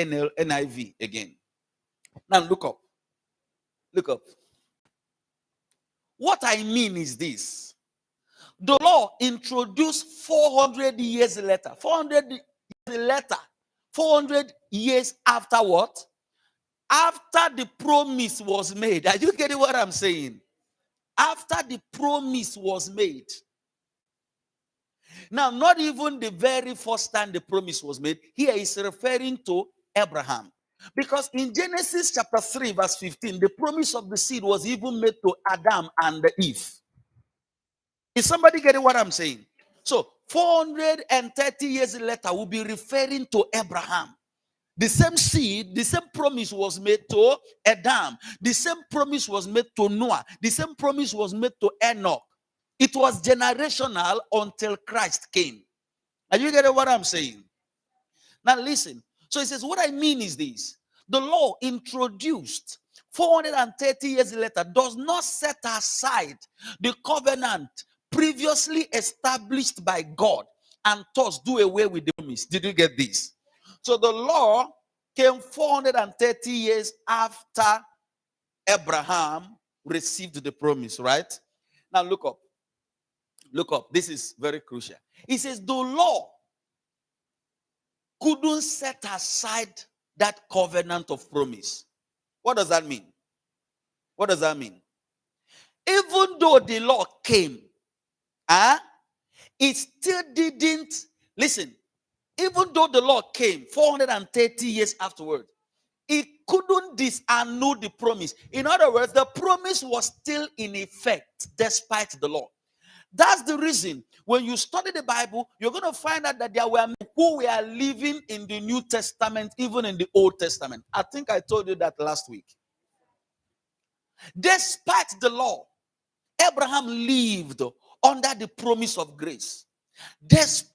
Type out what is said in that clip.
NIV again. Now look up. Look up. What I mean is this. The law introduced 400 years later. 400 years later. 400 years after what? After the promise was made. Are you getting what I'm saying? After the promise was made. Now, not even the very first time the promise was made. Here is referring to Abraham. Because in Genesis chapter 3 verse 15, the promise of the seed was even made to Adam and Eve. Is somebody getting what I'm saying? So 430 years later, we'll be referring to Abraham. The same seed, the same promise was made to Adam. The same promise was made to Noah. The same promise was made to Enoch. It was generational until Christ came. Are you getting what I'm saying? Now listen. So it says, what I mean is this. The law introduced 430 years later does not set aside the covenant previously established by God and thus do away with the promise. Did you get this? So the law came 430 years after Abraham received the promise, right? Now look up. Look up. This is very crucial. It says the law couldn't set aside that covenant of promise. What does that mean? What does that mean? Even though the law came, it still didn't, listen, even though the law came 430 years afterward, it couldn't disannul the promise. In other words, the promise was still in effect despite the law. That's the reason when you study the Bible, you're going to find out that there were men who were living in the New Testament, even in the Old Testament. I think I told you that last week. Despite the law, Abraham lived under the promise of grace. Despite